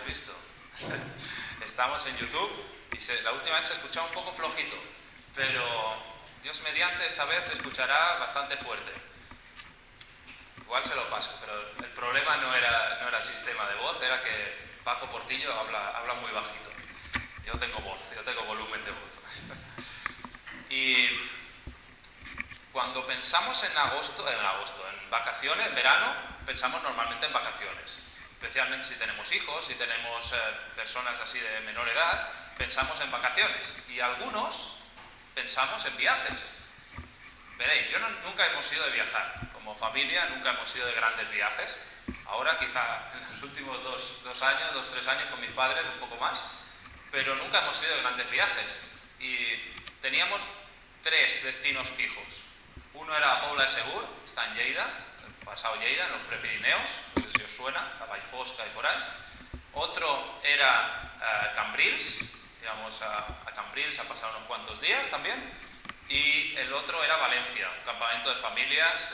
visto. Estamos en YouTube y la última vez se escuchaba un poco flojito, pero Dios mediante esta vez se escuchará bastante fuerte. Igual se lo paso, pero el problema no era el sistema de voz, era que Paco Portillo habla muy bajito. Yo tengo voz, yo tengo volumen de voz. Y cuando pensamos en vacaciones, en verano, pensamos normalmente en vacaciones. Especialmente si tenemos hijos, si tenemos personas así de menor edad, pensamos en vacaciones. Y algunos pensamos en viajes. Veréis, nunca hemos ido de viajar. Como familia nunca hemos ido de grandes viajes. Ahora quizá en los últimos dos años, 3 años con mis padres, un poco más. Pero nunca hemos ido de grandes viajes. Y teníamos 3 destinos fijos. Uno era Pobla de Segur, está en Lleida, el pasado Lleida, en los Prepirineos, no sé si os suena, la Vallfosca y por ahí. Otro era Cambrils, íbamos a Cambrils a pasar unos cuantos días también. Y el otro era Valencia, un campamento de familias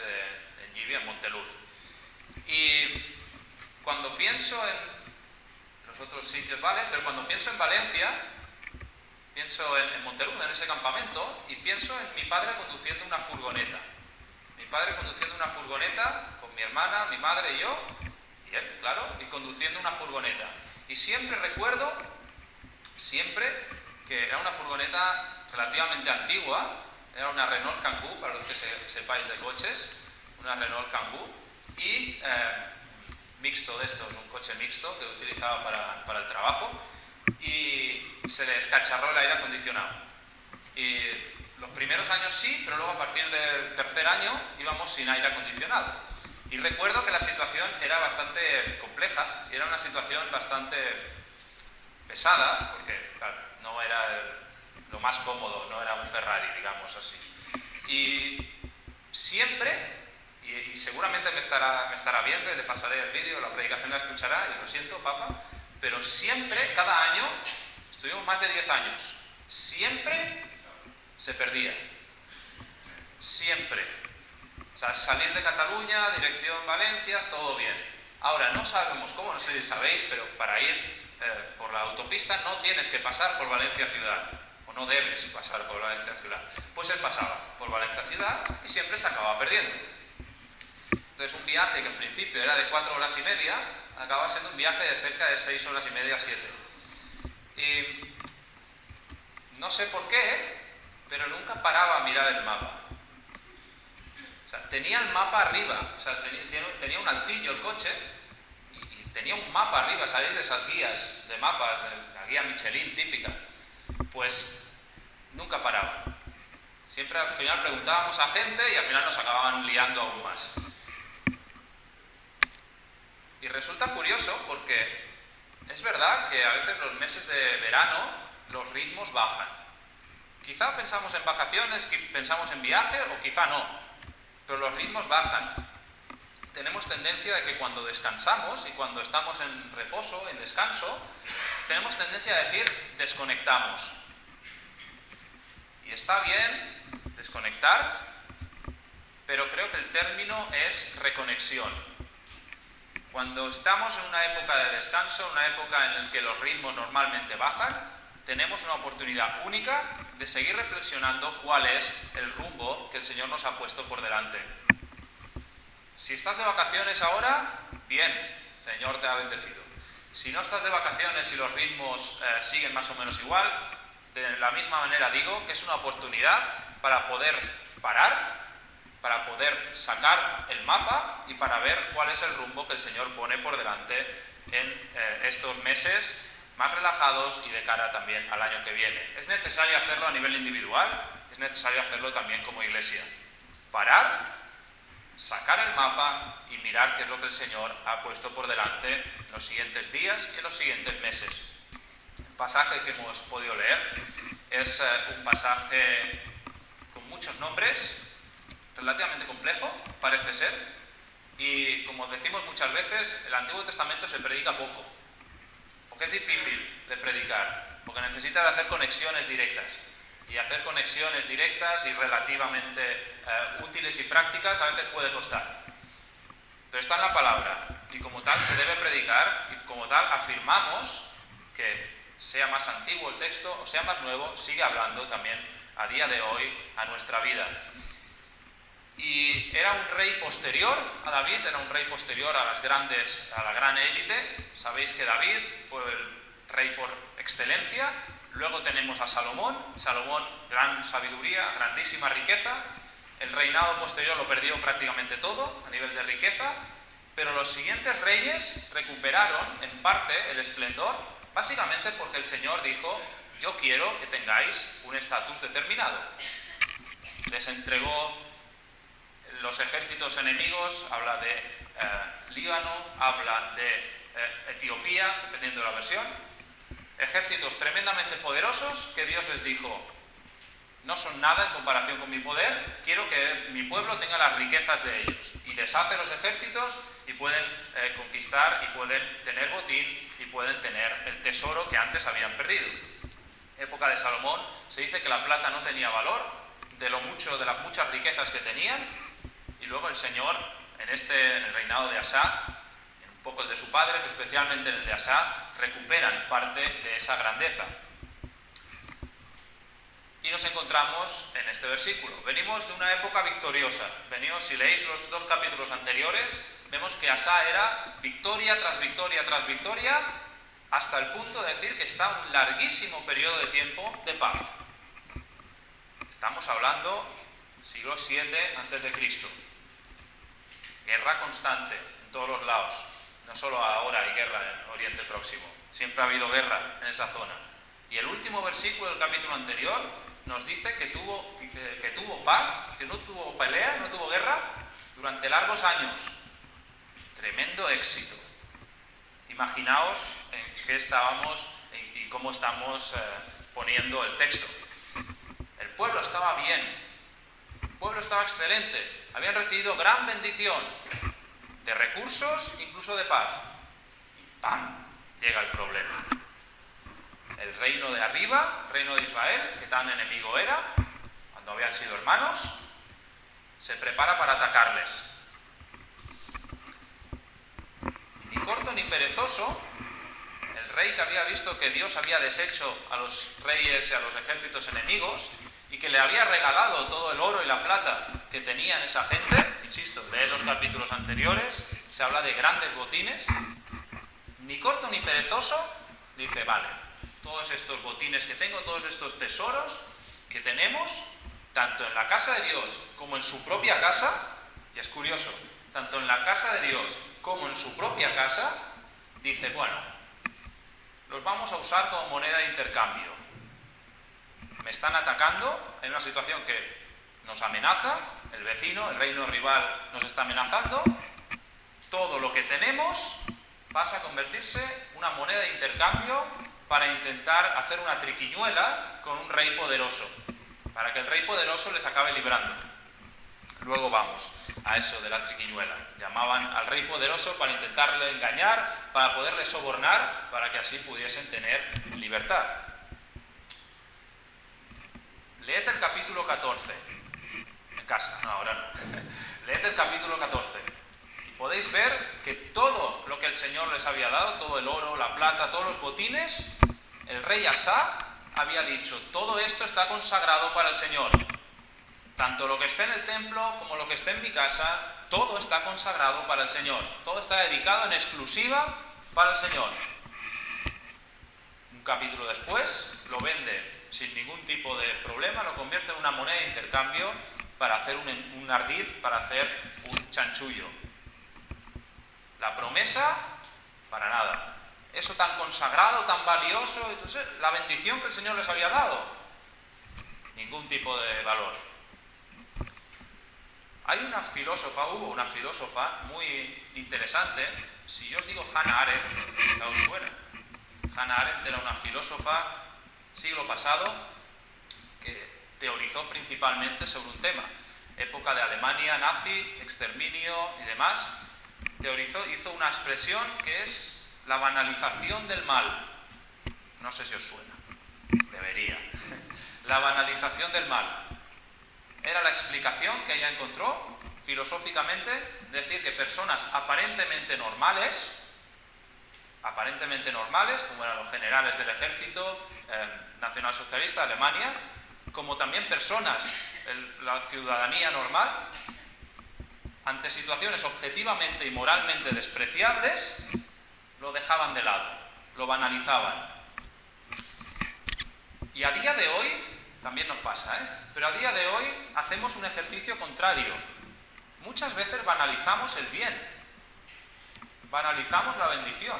en Llívia, en Monteluz. Y cuando pienso en los otros sitios, vale, pero cuando pienso en Valencia, pienso en Monteluz, en ese campamento, y pienso en mi padre conduciendo una furgoneta. Mi padre conduciendo una furgoneta con mi hermana, mi madre y yo, y él, claro, y conduciendo una furgoneta. Y siempre recuerdo, que era una furgoneta relativamente antigua, era una Renault Kangoo, para los que sepáis de coches, una Renault Kangoo, y mixto de estos, un coche mixto que utilizaba para el trabajo, y se le escacharró el aire acondicionado. Y los primeros años sí, pero luego a partir del tercer año íbamos sin aire acondicionado. Y recuerdo que la situación era bastante compleja, era una situación bastante pesada, porque claro, no era lo más cómodo, no era un Ferrari, digamos así. Y siempre, y seguramente me estará viendo, y le pasaré el vídeo, la predicación la escuchará, y lo siento, papá, pero siempre, cada año, estuvimos más de 10 años, siempre se perdía. Siempre. O sea, salir de Cataluña, dirección Valencia, todo bien. Ahora, no sabemos cómo, no sé si sabéis, pero para ir por la autopista no tienes que pasar por Valencia ciudad, o no debes pasar por Valencia ciudad. Pues él pasaba por Valencia ciudad y siempre se acababa perdiendo. Entonces un viaje que en principio era de 4 horas y media, acababa siendo un viaje de cerca de 6 horas y media a 7. Y no sé por qué, pero nunca paraba a mirar el mapa. O sea, tenía el mapa arriba, o sea, tenía un altillo el coche, y tenía un mapa arriba, ¿sabéis? De esas guías de mapas, la guía Michelin típica. Pues nunca paraba. Siempre al final preguntábamos a gente y al final nos acababan liando aún más. Y resulta curioso porque es verdad que a veces los meses de verano los ritmos bajan. Quizá pensamos en vacaciones, pensamos en viaje o quizá no, pero los ritmos bajan. Tenemos tendencia de que cuando descansamos y cuando estamos en reposo, en descanso, tenemos tendencia a decir desconectamos. Y está bien desconectar, pero creo que el término es reconexión. Cuando estamos en una época de descanso, una época en la que los ritmos normalmente bajan, tenemos una oportunidad única de seguir reflexionando cuál es el rumbo que el Señor nos ha puesto por delante. Si estás de vacaciones ahora, bien, el Señor te ha bendecido. Si no estás de vacaciones y los ritmos siguen más o menos igual, de la misma manera digo que es una oportunidad para poder parar, para poder sacar el mapa y para ver cuál es el rumbo que el Señor pone por delante en estos meses más relajados y de cara también al año que viene. Es necesario hacerlo a nivel individual, es necesario hacerlo también como iglesia. Parar, sacar el mapa y mirar qué es lo que el Señor ha puesto por delante en los siguientes días y en los siguientes meses. El pasaje que hemos podido leer es un pasaje con muchos nombres, relativamente complejo, parece ser, y como decimos muchas veces, el Antiguo Testamento se predica poco, porque es difícil de predicar, porque necesitas hacer conexiones directas, y hacer conexiones directas y relativamente útiles y prácticas a veces puede costar. Pero está en la palabra, y como tal se debe predicar, y como tal afirmamos que sea más antiguo el texto o sea más nuevo, sigue hablando también a día de hoy a nuestra vida. Y era un rey posterior a David, era un rey posterior a la gran élite. Sabéis que David fue el rey por excelencia. Luego tenemos a Salomón, gran sabiduría, grandísima riqueza. El reinado posterior lo perdió prácticamente todo a nivel de riqueza, pero los siguientes reyes recuperaron en parte el esplendor, básicamente porque el Señor dijo: yo quiero que tengáis un estatus determinado. Les entregó los ejércitos enemigos, habla de Líbano, habla de Etiopía, dependiendo de la versión. Ejércitos tremendamente poderosos que Dios les dijo: no son nada en comparación con mi poder, quiero que mi pueblo tenga las riquezas de ellos. Y deshace los ejércitos y pueden conquistar y pueden tener botín y pueden tener el tesoro que antes habían perdido. Época de Salomón, se dice que la plata no tenía valor, de las muchas riquezas que tenían, y luego el Señor, en el reinado de Asa, un poco el de su padre, pero especialmente en el de Asa, recuperan parte de esa grandeza. Y nos encontramos en este versículo. Venimos de una época victoriosa. Si leéis los 2 capítulos anteriores, vemos que Asa era victoria tras victoria tras victoria, hasta el punto de decir que está un larguísimo periodo de tiempo de paz. Estamos hablando siglo VII a.C. Guerra constante en todos los lados. No solo ahora hay guerra en Oriente Próximo. Siempre ha habido guerra en esa zona. Y el último versículo del capítulo anterior nos dice que tuvo paz, que no tuvo pelea, no tuvo guerra durante largos años. Tremendo éxito. Imaginaos en qué estábamos y cómo estamos poniendo el texto. El pueblo estaba bien, el pueblo estaba excelente, habían recibido gran bendición de recursos, incluso de paz. Y ¡pam!, llega el problema. El reino de arriba, el reino de Israel, que tan enemigo era, cuando habían sido hermanos, se prepara para atacarles. Ni corto ni perezoso, el rey que había visto que Dios había deshecho a los reyes y a los ejércitos enemigos y que le había regalado todo el oro y la plata que tenían esa gente, insisto, lee los capítulos anteriores, se habla de grandes botines, ni corto ni perezoso, dice: vale, todos estos botines que tengo, todos estos tesoros que tenemos, tanto en la casa de Dios como en su propia casa, y es curioso, tanto en la casa de Dios como en su propia casa, dice: bueno, los vamos a usar como moneda de intercambio. Me están atacando en una situación que nos amenaza, el vecino, el reino rival nos está amenazando, todo lo que tenemos pasa a convertirse en una moneda de intercambio para intentar hacer una triquiñuela con un rey poderoso, para que el rey poderoso les acabe librando. Luego vamos a eso de la triquiñuela. Llamaban al rey poderoso para intentarle engañar, para poderle sobornar, para que así pudiesen tener libertad. Leed el capítulo 14. En casa, no, ahora no. Leed el capítulo 14. Y podéis ver que todo lo que el Señor les había dado, todo el oro, la plata, todos los botines, el rey Asa había dicho: todo esto está consagrado para el Señor. Tanto lo que esté en el templo como lo que esté en mi casa, todo está consagrado para el Señor. Todo está dedicado en exclusiva para el Señor. Un capítulo después lo vende sin ningún tipo de problema, lo convierte en una moneda de intercambio para hacer un ardid, para hacer un chanchullo. La promesa, para nada. Eso tan consagrado, tan valioso, entonces la bendición que el Señor les había dado, ningún tipo de valor. Hubo una filósofa muy interesante. Si yo os digo Hannah Arendt, quizá os suena. Hannah Arendt era una filósofa siglo pasado que teorizó principalmente sobre un tema. Época de Alemania nazi, exterminio y demás. Hizo una expresión que es la banalización del mal. No sé si os suena. Debería. La banalización del mal. Era la explicación que ella encontró filosóficamente, decir que personas aparentemente normales, como eran los generales del ejército nacionalsocialista de Alemania, como también personas, la ciudadanía normal, ante situaciones objetivamente y moralmente despreciables, lo dejaban de lado, lo banalizaban. Y a día de hoy, también nos pasa, pero a día de hoy hacemos un ejercicio contrario. Muchas veces banalizamos el bien, banalizamos la bendición.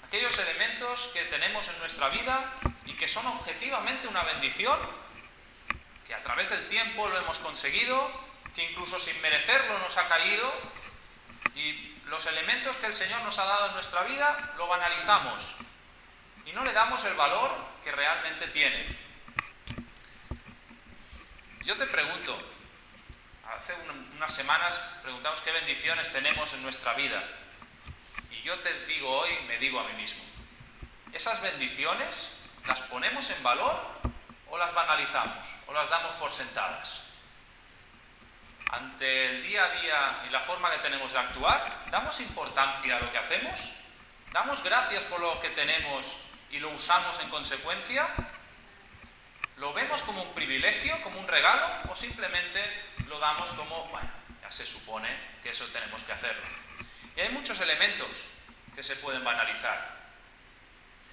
Aquellos elementos que tenemos en nuestra vida y que son objetivamente una bendición, que a través del tiempo lo hemos conseguido, que incluso sin merecerlo nos ha caído, y los elementos que el Señor nos ha dado en nuestra vida lo banalizamos y no le damos el valor que realmente tiene. Yo te pregunto, hace unas semanas preguntamos qué bendiciones tenemos en nuestra vida, y yo te digo hoy, me digo a mí mismo, ¿esas bendiciones las ponemos en valor o las banalizamos o las damos por sentadas? Ante el día a día y la forma que tenemos de actuar, ¿damos importancia a lo que hacemos? ¿Damos gracias por lo que tenemos y lo usamos en consecuencia? ¿Lo vemos como un privilegio, como un regalo, o simplemente lo damos como, bueno, ya se supone que eso tenemos que hacerlo? Y hay muchos elementos que se pueden banalizar.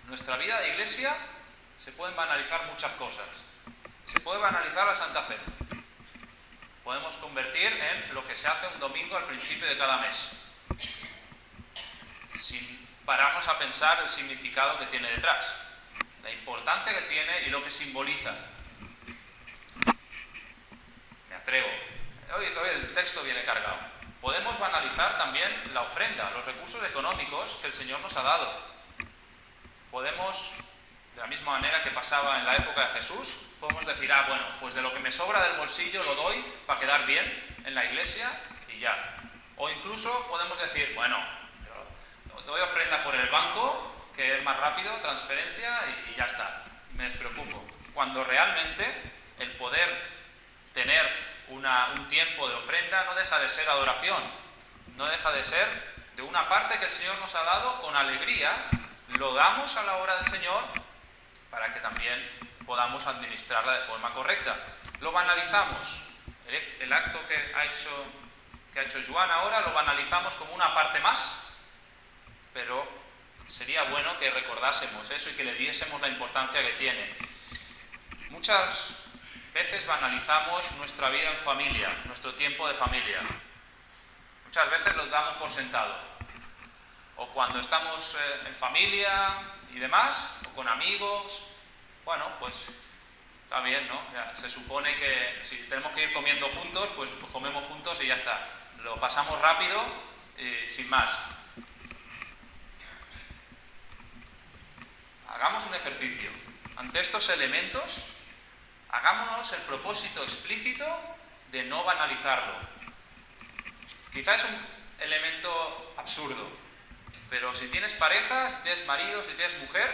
En nuestra vida de iglesia se pueden banalizar muchas cosas. Se puede banalizar la Santa Cena. Podemos convertir en lo que se hace un domingo al principio de cada mes, sin pararnos a pensar el significado que tiene detrás, la importancia que tiene y lo que simboliza. Me atrevo. Hoy el texto viene cargado. Podemos banalizar también la ofrenda, los recursos económicos que el Señor nos ha dado. Podemos, de la misma manera que pasaba en la época de Jesús, podemos decir, bueno, pues de lo que me sobra del bolsillo lo doy para quedar bien en la iglesia y ya. O incluso podemos decir, bueno, doy ofrenda por el banco, que es más rápido, transferencia y ya está, me despreocupo. Cuando realmente el poder tener un tiempo de ofrenda no deja de ser adoración, no deja de ser de una parte que el Señor nos ha dado con alegría, lo damos a la obra del Señor para que también podamos administrarla de forma correcta. Lo banalizamos. El acto que ha hecho Joan ahora lo banalizamos como una parte más, pero sería bueno que recordásemos eso y que le diésemos la importancia que tiene. Muchas veces banalizamos nuestra vida en familia, nuestro tiempo de familia. Muchas veces lo damos por sentado. O cuando estamos en familia y demás, o con amigos, bueno, pues está bien, ¿no? Ya, se supone que si tenemos que ir comiendo juntos, pues comemos juntos y ya está. Lo pasamos rápido y sin más. Hagamos un ejercicio. Ante estos elementos, hagámonos el propósito explícito de no banalizarlo. Quizá es un elemento absurdo, pero si tienes pareja, si tienes marido, si tienes mujer,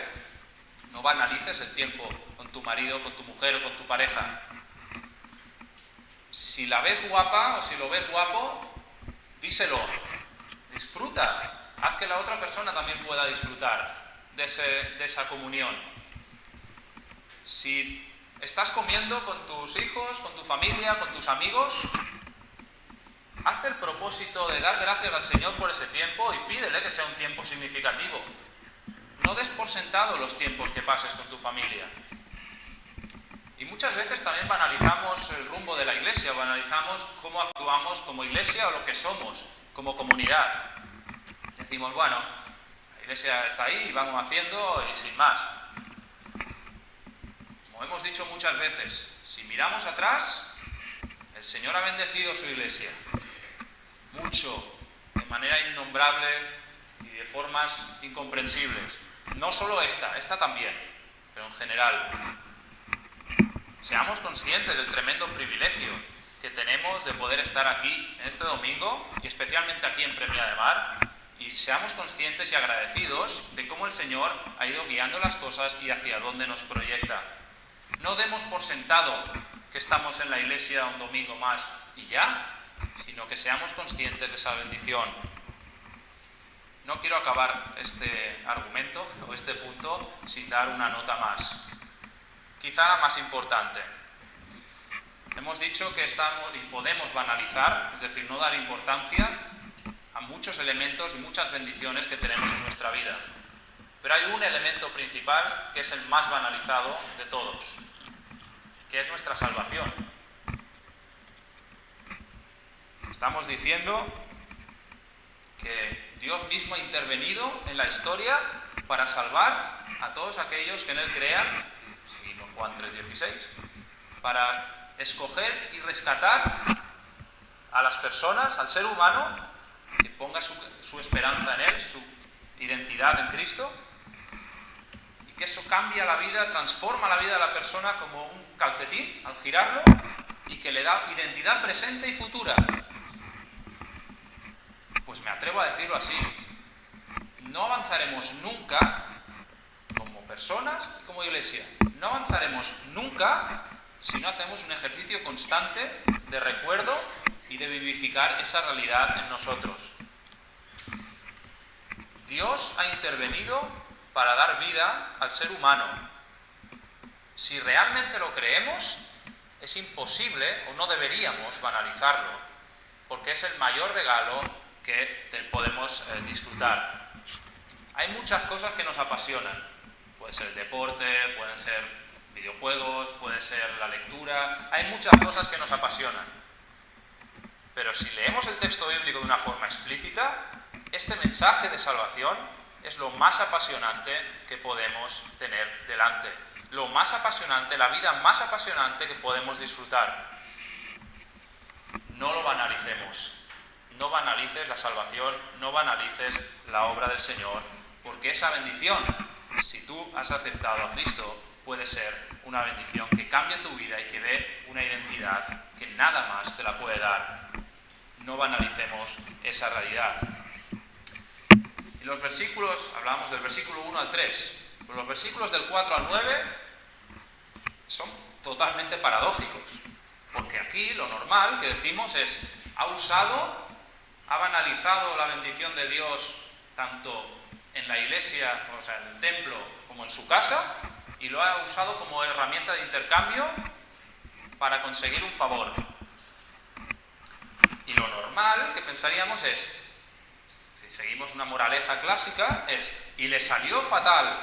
no banalices el tiempo con tu marido, con tu mujer o con tu pareja. Si la ves guapa o si lo ves guapo, díselo, disfruta, haz que la otra persona también pueda disfrutar de esa comunión. Si estás comiendo con tus hijos, con tu familia, con tus amigos, hazte el propósito de dar gracias al Señor por ese tiempo y pídele que sea un tiempo significativo. No des por sentado los tiempos que pases con tu familia. Y muchas veces también banalizamos el rumbo de la iglesia, banalizamos cómo actuamos como iglesia o lo que somos como comunidad. Decimos, bueno, la iglesia está ahí y vamos haciendo y sin más. Como hemos dicho muchas veces, si miramos atrás, el Señor ha bendecido su iglesia. Mucho, de manera innombrable y de formas incomprensibles. No solo esta también, pero en general. Seamos conscientes del tremendo privilegio que tenemos de poder estar aquí en este domingo y especialmente aquí en Premia de Mar, y seamos conscientes y agradecidos de cómo el Señor ha ido guiando las cosas y hacia dónde nos proyecta. No demos por sentado que estamos en la iglesia un domingo más y ya. sino que seamos conscientes de esa bendición. No quiero acabar este argumento o este punto sin dar una nota más, quizá la más importante. Hemos dicho que podemos banalizar, es decir, no dar importancia a muchos elementos y muchas bendiciones que tenemos en nuestra vida. Pero hay un elemento principal que es el más banalizado de todos, que es nuestra salvación. Estamos diciendo que Dios mismo ha intervenido en la historia para salvar a todos aquellos que en Él crean, seguimos Juan 3:16, para escoger y rescatar a las personas, al ser humano, que ponga su esperanza en Él, su identidad en Cristo, y que eso cambia la vida, transforma la vida de la persona como un calcetín al girarlo, y que le da identidad presente y futura. Pues me atrevo a decirlo así, no avanzaremos nunca como personas y como iglesia, no avanzaremos nunca si no hacemos un ejercicio constante de recuerdo y de vivificar esa realidad en nosotros. Dios ha intervenido para dar vida al ser humano. Si realmente lo creemos, es imposible o no deberíamos banalizarlo, porque es el mayor regalo que podemos disfrutar. Hay muchas cosas que nos apasionan. Puede ser el deporte, pueden ser videojuegos, puede ser la lectura. Hay muchas cosas que nos apasionan. Pero si leemos el texto bíblico de una forma explícita, este mensaje de salvación es lo más apasionante que podemos tener delante. Lo más apasionante, la vida más apasionante que podemos disfrutar. No lo banalicemos. No banalices la salvación, no banalices la obra del Señor, porque esa bendición, si tú has aceptado a Cristo, puede ser una bendición que cambie tu vida y que dé una identidad que nada más te la puede dar. No banalicemos esa realidad. Y los versículos, hablamos del versículo 1 al 3, pues los versículos del 4 al 9 son totalmente paradójicos, porque aquí lo normal que decimos es, ha banalizado la bendición de Dios tanto en la iglesia, o sea, en el templo, como en su casa, y lo ha usado como herramienta de intercambio para conseguir un favor. Y lo normal que pensaríamos es, si seguimos una moraleja clásica, es, y le salió fatal,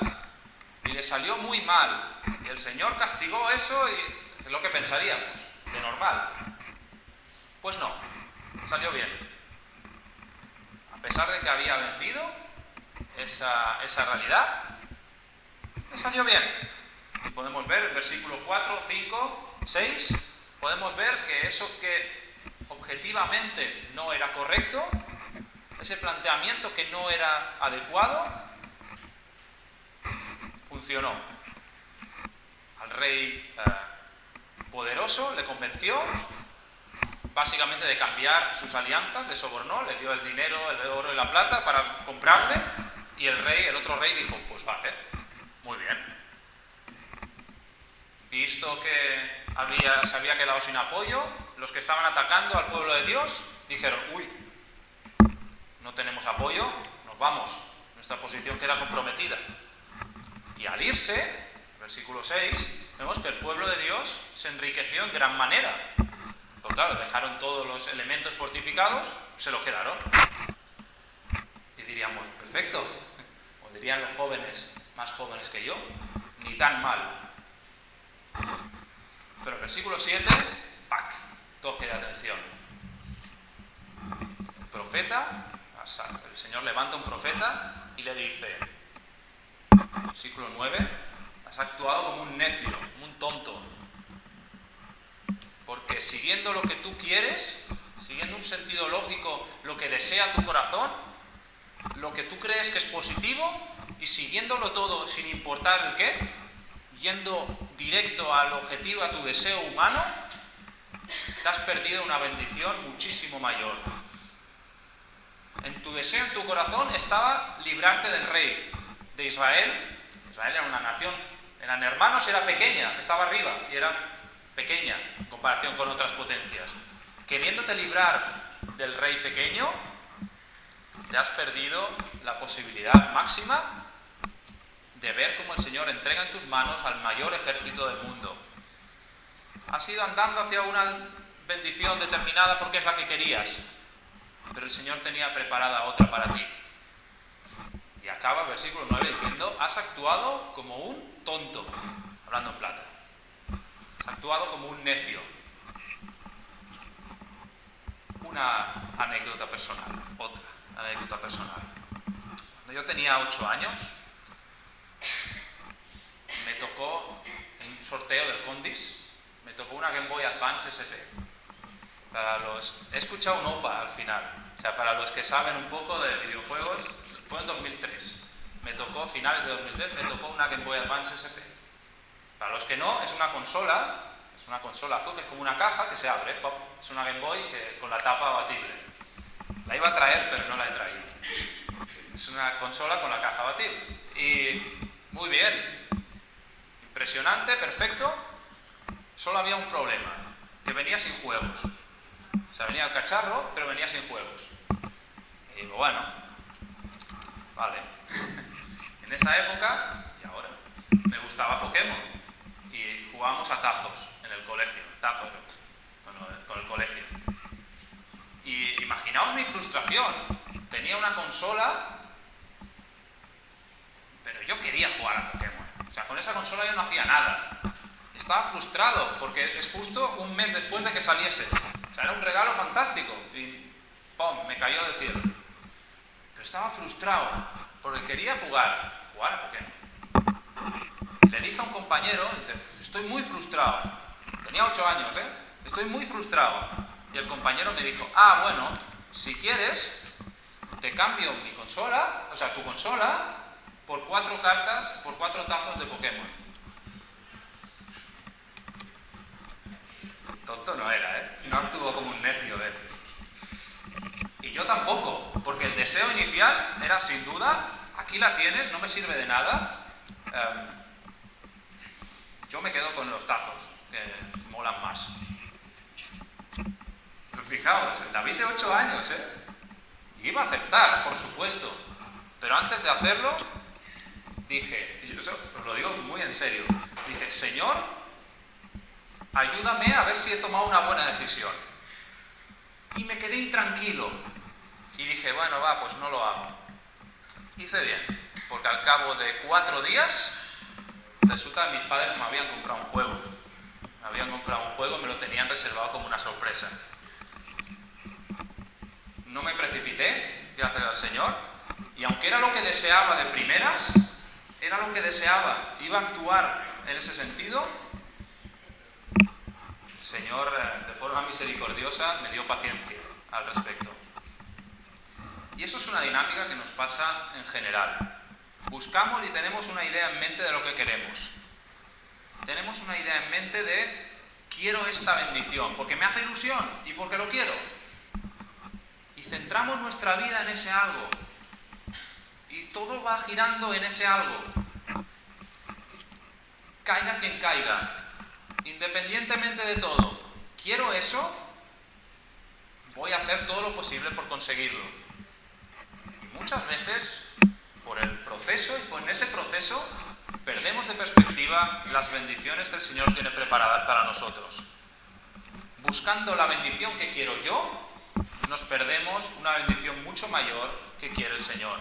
y le salió muy mal, y el Señor castigó eso, y es lo que pensaríamos, de normal. Pues no, salió bien. A pesar de que había vendido esa realidad, le salió bien. Y podemos ver el versículo 4, 5, 6, podemos ver que eso que objetivamente no era correcto, ese planteamiento que no era adecuado, funcionó. Al rey poderoso le convenció básicamente de cambiar sus alianzas, le sobornó, le dio el dinero, el oro y la plata para comprarle, y el otro rey dijo, pues vale, muy bien. Visto que se había quedado sin apoyo, los que estaban atacando al pueblo de Dios dijeron, uy, no tenemos apoyo, nos vamos, nuestra posición queda comprometida. Y al irse, versículo 6, vemos que el pueblo de Dios se enriqueció en gran manera. Pues claro, dejaron todos los elementos fortificados, se los quedaron. Y diríamos, perfecto, o dirían los jóvenes, más jóvenes que yo, ni tan mal. Pero el versículo 7, ¡pac!, toque de atención. El profeta, el Señor levanta un profeta y le dice, versículo 9, has actuado como un necio, como un tonto. Porque siguiendo lo que tú quieres, siguiendo un sentido lógico, lo que desea tu corazón, lo que tú crees que es positivo, y siguiéndolo todo sin importar el qué, yendo directo al objetivo, a tu deseo humano, te has perdido una bendición muchísimo mayor. En tu deseo, en tu corazón, estaba librarte del rey de Israel. Israel era una nación, eran hermanos, era pequeña, estaba arriba y era pequeña en comparación con otras potencias. queriéndote librar del rey pequeño, te has perdido la posibilidad máxima de ver cómo el Señor entrega en tus manos al mayor ejército del mundo. Has ido andando hacia una bendición determinada porque es la que querías, pero el Señor tenía preparada otra para ti. Y acaba el versículo 9 diciendo: has actuado como un tonto, hablando en plata. Has actuado como un necio. Una anécdota personal, otra anécdota personal. Cuando yo tenía 8 años, me tocó en un sorteo del Condis, me tocó una Game Boy Advance SP. He escuchado un OPA al final, o sea, para los que saben un poco de videojuegos, fue en 2003. Me tocó, finales de 2003, me tocó una Game Boy Advance SP. Para los que no, es una consola azul que es como una caja que se abre, pop. Es una Game Boy con la tapa abatible. La iba a traer, pero no la he traído. Es una consola con la caja abatible. Y muy bien, impresionante, perfecto. Solo había un problema, que venía sin juegos. O sea, venía el cacharro, pero venía sin juegos. Y digo, bueno, vale. En esa época, y ahora, me gustaba Pokémon. Y jugábamos a tazos en el colegio. Tazos, con el colegio. Y imaginaos mi frustración. Tenía una consola, pero yo quería jugar a Pokémon. O sea, con esa consola yo no hacía nada. Estaba frustrado, porque es justo un mes después de que saliese. O sea, era un regalo fantástico. Y ¡pum!, me cayó del cielo. Pero estaba frustrado, porque quería jugar a Pokémon. Le dije a un compañero, dice, estoy muy frustrado. Tenía 8 años, estoy muy frustrado. Y el compañero me dijo, bueno, si quieres, te cambio mi consola, o sea, tu consola, por 4 cartas, por 4 tazos de Pokémon. Tonto no era, no actuó como un necio él. Y yo tampoco, porque el deseo inicial era, sin duda, aquí la tienes, no me sirve de nada. Yo me quedo con los tazos, que molan más. Pero fijaos, el David de 8 años, iba a aceptar, por supuesto. Pero antes de hacerlo, dije, y eso os lo digo muy en serio, dije, Señor, ayúdame a ver si he tomado una buena decisión. Y me quedé intranquilo. Y dije, bueno, pues no lo hago. Hice bien, porque al cabo de 4 días, resulta que mis padres me habían comprado un juego. Me lo tenían reservado como una sorpresa. No me precipité, gracias al Señor, y aunque era lo que deseaba de primeras, iba a actuar en ese sentido, el Señor, de forma misericordiosa, me dio paciencia al respecto. Y eso es una dinámica que nos pasa en general. Buscamos y tenemos una idea en mente de lo que queremos. Tenemos una idea en mente de quiero esta bendición, porque me hace ilusión y porque lo quiero. Y centramos nuestra vida en ese algo. Y todo va girando en ese algo. Caiga quien caiga. Independientemente de todo. Quiero eso, voy a hacer todo lo posible por conseguirlo. Y muchas veces, por el proceso y con ese proceso, perdemos de perspectiva las bendiciones que el Señor tiene preparadas para nosotros. Buscando la bendición que quiero yo, nos perdemos una bendición mucho mayor que quiere el Señor.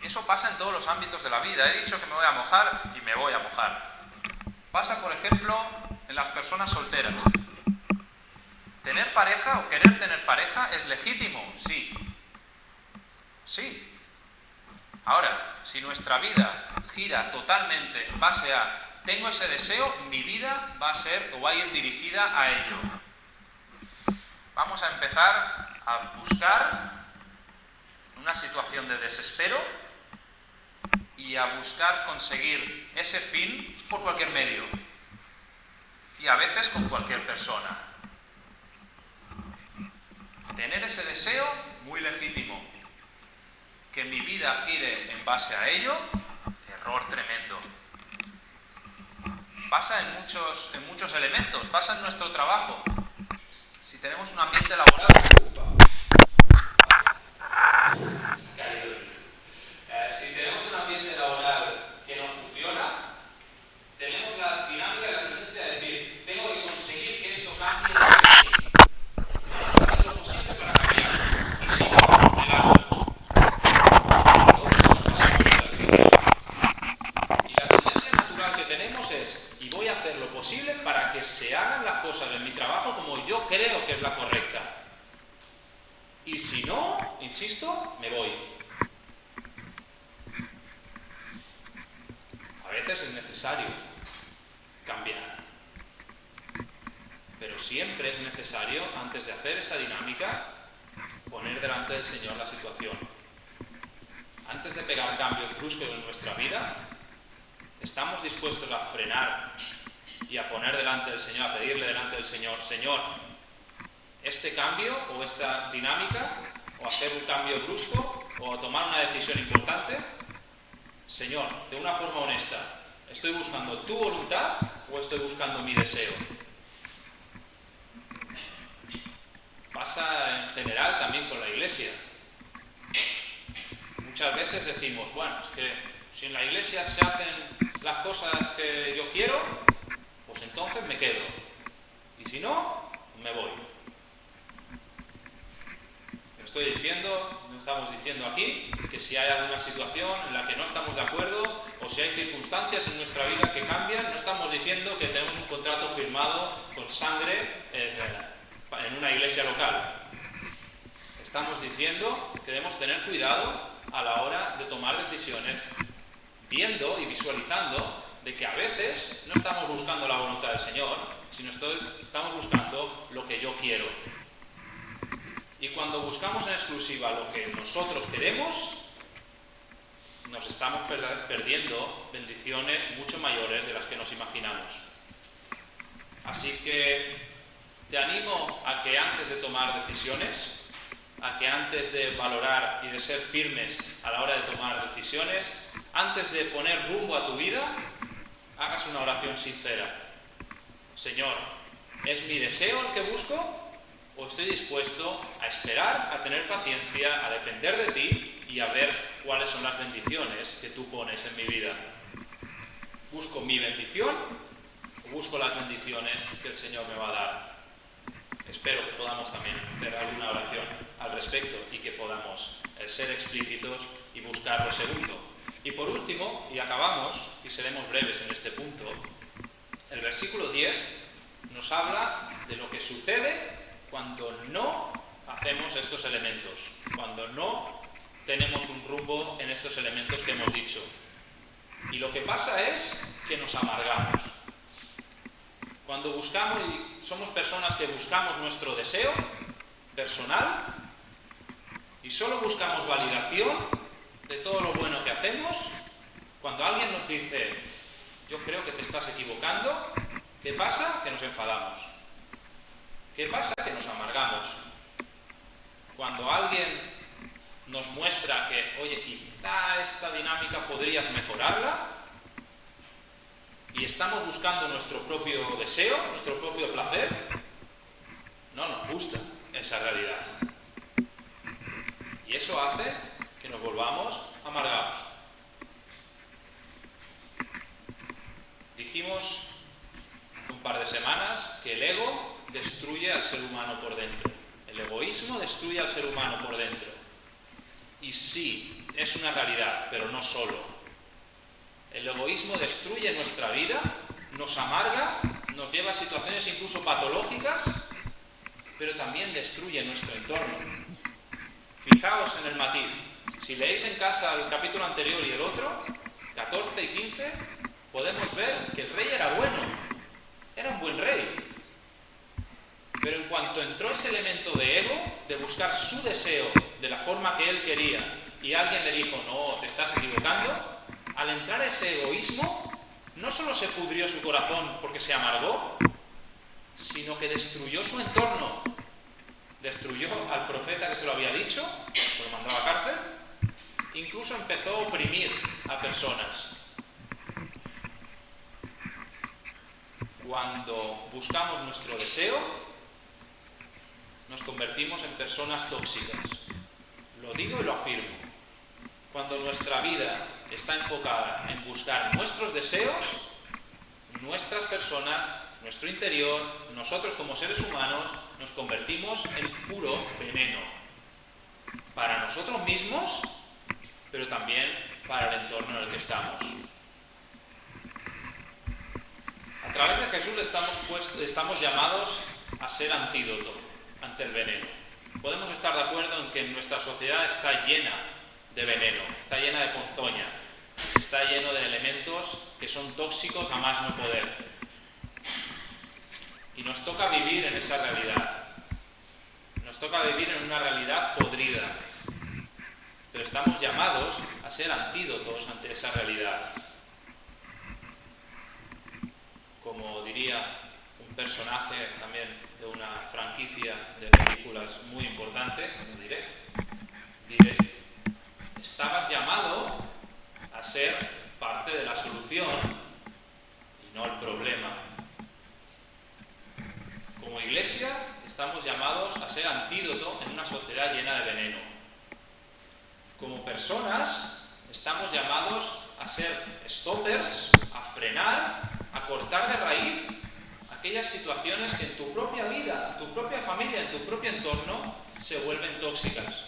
Y eso pasa en todos los ámbitos de la vida. He dicho que me voy a mojar y me voy a mojar. Pasa, por ejemplo, en las personas solteras. ¿Tener pareja o querer tener pareja es legítimo? Sí. Sí. Ahora, si nuestra vida gira totalmente en base a tengo ese deseo, mi vida va a ser o va a ir dirigida a ello. Vamos a empezar a buscar una situación de desespero y a buscar conseguir ese fin por cualquier medio y a veces con cualquier persona. Tener ese deseo, muy legítimo. Que mi vida gire en base a ello, error tremendo. Pasa en muchos elementos, pasa en nuestro trabajo. Si tenemos un ambiente laboral. Si tenemos un ambiente laboral que no funciona, tenemos la dinámica y la tendencia de decir, tengo que conseguir que esto cambie sí o sí. Vamos a hacer lo posible para cambiar. Y si no, me largo. Todos hemos pasado por esta situación. Y la tendencia natural que tenemos es, y voy a hacer lo posible para que se hagan las cosas en mi trabajo como yo creo que es la correcta. Y si no, insisto, me voy. A veces es necesario cambiar. Pero siempre es necesario, antes de hacer esa dinámica, poner delante del Señor la situación. Antes de pegar cambios bruscos en nuestra vida, estamos dispuestos a frenar y a poner delante del Señor, a pedirle delante del Señor, Señor, este cambio o esta dinámica, o hacer un cambio brusco, o tomar una decisión importante, Señor, de una forma honesta, ¿estoy buscando tu voluntad o estoy buscando mi deseo? Pasa en general también con la Iglesia. Muchas veces decimos, bueno, es que si en la Iglesia se hacen las cosas que yo quiero, pues entonces me quedo. Y si no, me voy. Estamos diciendo aquí que si hay alguna situación en la que no estamos de acuerdo o si hay circunstancias en nuestra vida que cambian, no estamos diciendo que tenemos un contrato firmado con sangre en una iglesia local. Estamos diciendo que debemos tener cuidado a la hora de tomar decisiones, viendo y visualizando de que a veces no estamos buscando la voluntad del Señor, sino estamos buscando lo que yo quiero. Y cuando buscamos en exclusiva lo que nosotros queremos, nos estamos perdiendo bendiciones mucho mayores de las que nos imaginamos. Así que te animo a que antes de tomar decisiones, a que antes de valorar y de ser firmes a la hora de tomar decisiones, antes de poner rumbo a tu vida, hagas una oración sincera. Señor, ¿es mi deseo el que busco? ¿O estoy dispuesto a esperar, a tener paciencia, a depender de ti y a ver cuáles son las bendiciones que tú pones en mi vida? ¿Busco mi bendición o busco las bendiciones que el Señor me va a dar? Espero que podamos también hacer alguna oración al respecto y que podamos ser explícitos y buscar lo segundo. Y por último, y acabamos, y seremos breves en este punto, el versículo 10 nos habla de lo que sucede cuando no hacemos estos elementos, cuando no tenemos un rumbo en estos elementos que hemos dicho. Y lo que pasa es que nos amargamos. Cuando buscamos, y somos personas que buscamos nuestro deseo personal, y solo buscamos validación de todo lo bueno que hacemos, cuando alguien nos dice, yo creo que te estás equivocando, ¿qué pasa? Que nos enfadamos. ¿Qué pasa? Que nos amargamos. Cuando alguien nos muestra que, oye, quizá esta dinámica podrías mejorarla, y estamos buscando nuestro propio deseo, nuestro propio placer, no nos gusta esa realidad. Y eso hace que nos volvamos amargados. Dijimos hace un par de semanas que el ego destruye al ser humano por dentro. El egoísmo destruye al ser humano por dentro. Y sí, es una realidad, pero no solo. El egoísmo destruye nuestra vida, nos amarga, nos lleva a situaciones incluso patológicas, pero también destruye nuestro entorno. Fijaos en el matiz. Si leéis en casa el capítulo anterior y el otro, 14 y 15, podemos ver que el rey era bueno. Era un buen rey. Pero en cuanto entró ese elemento de ego, de buscar su deseo de la forma que él quería, y alguien le dijo, no, te estás equivocando, al entrar ese egoísmo, no solo se pudrió su corazón porque se amargó, sino que destruyó su entorno. Destruyó al profeta que se lo había dicho, lo mandó a la cárcel, incluso empezó a oprimir a personas. Cuando buscamos nuestro deseo, nos convertimos en personas tóxicas. Lo digo y lo afirmo. Cuando nuestra vida está enfocada en buscar nuestros deseos, nuestras personas, nuestro interior, nosotros como seres humanos, nos convertimos en puro veneno. Para nosotros mismos, pero también para el entorno en el que estamos. A través de Jesús estamos llamados a ser antídoto ante el veneno. Podemos estar de acuerdo en que nuestra sociedad está llena de veneno, está llena de ponzoña, está lleno de elementos que son tóxicos a más no poder. Y nos toca vivir en esa realidad. Nos toca vivir en una realidad podrida. Pero estamos llamados a ser antídotos ante esa realidad. Como diría un personaje también de una franquicia de películas muy importante, diré, estabas llamado a ser parte de la solución y no el problema. Como iglesia estamos llamados a ser antídoto en una sociedad llena de veneno. Como personas estamos llamados a ser stoppers, a frenar, a cortar de raíz aquellas situaciones que en tu propia vida, en tu propia familia, en tu propio entorno se vuelven tóxicas.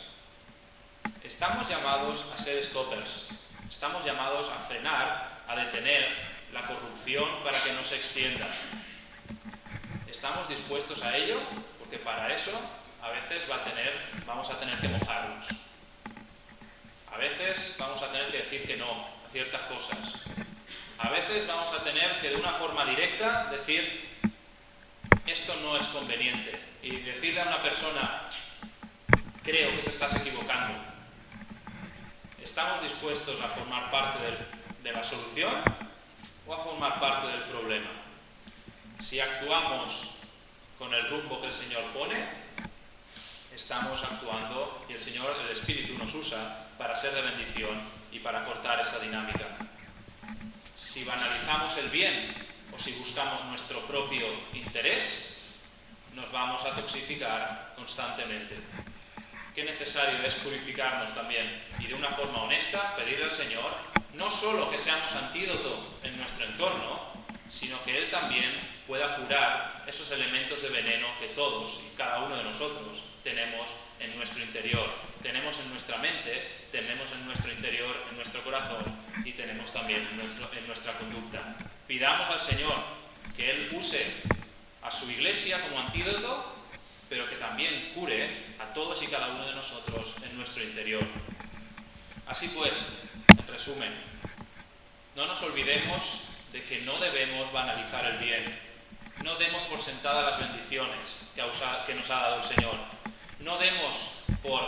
Estamos llamados a ser stoppers, estamos llamados a frenar, a detener la corrupción para que no se extienda. ¿Estamos dispuestos a ello? Porque para eso a veces vamos a tener que mojarnos. A veces vamos a tener que decir que no a ciertas cosas. A veces vamos a tener que de una forma directa decir esto no es conveniente y decirle a una persona creo que te estás equivocando. ¿Estamos dispuestos a formar parte de la solución o a formar parte del problema? Si actuamos con el rumbo que el Señor pone, estamos actuando y el Espíritu nos usa para ser de bendición y para cortar esa dinámica. Si banalizamos el bien o si buscamos nuestro propio interés, nos vamos a toxificar constantemente. Qué necesario es purificarnos también y de una forma honesta pedirle al Señor no solo que seamos antídoto en nuestro entorno, sino que Él también pueda curar esos elementos de veneno que todos y cada uno de nosotros tenemos en nuestro interior, tenemos en nuestra mente, tenemos en nuestro interior, en nuestro corazón y tenemos también en nuestra conducta. Pidamos al Señor que Él use a su iglesia como antídoto, pero que también cure a todos y cada uno de nosotros en nuestro interior. Así pues, en resumen, no nos olvidemos de que no debemos banalizar el bien. No demos por sentada las bendiciones que nos ha dado el Señor. No demos por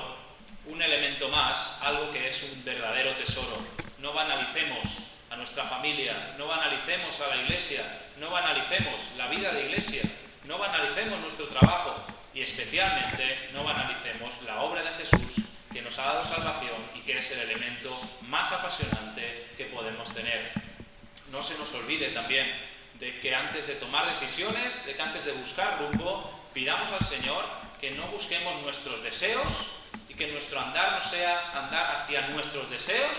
un elemento más algo que es un verdadero tesoro. No banalicemos a nuestra familia, no banalicemos a la iglesia, no banalicemos la vida de iglesia, no banalicemos nuestro trabajo y especialmente no banalicemos la obra de Jesús que nos ha dado salvación y que es el elemento más apasionante que podemos tener. No se nos olvide también de que antes de tomar decisiones, de que antes de buscar rumbo, pidamos al Señor que no busquemos nuestros deseos y que nuestro andar no sea andar hacia nuestros deseos,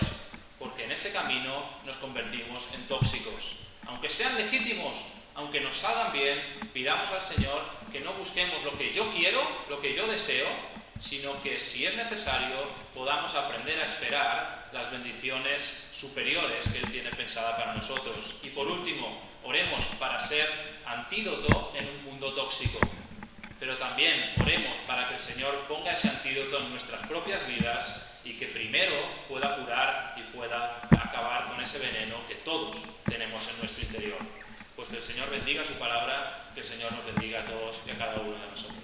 porque en ese camino nos convertimos en tóxicos. Aunque sean legítimos, aunque nos salgan bien, pidamos al Señor que no busquemos lo que yo quiero, lo que yo deseo, sino que si es necesario podamos aprender a esperar las bendiciones superiores que Él tiene pensada para nosotros. Y por último, oremos para ser antídoto en un mundo tóxico. Pero también oremos para que el Señor ponga ese antídoto en nuestras propias vidas y que primero pueda curar y pueda acabar con ese veneno que todos tenemos en nuestro interior. Pues que el Señor bendiga su palabra, que el Señor nos bendiga a todos y a cada uno de nosotros.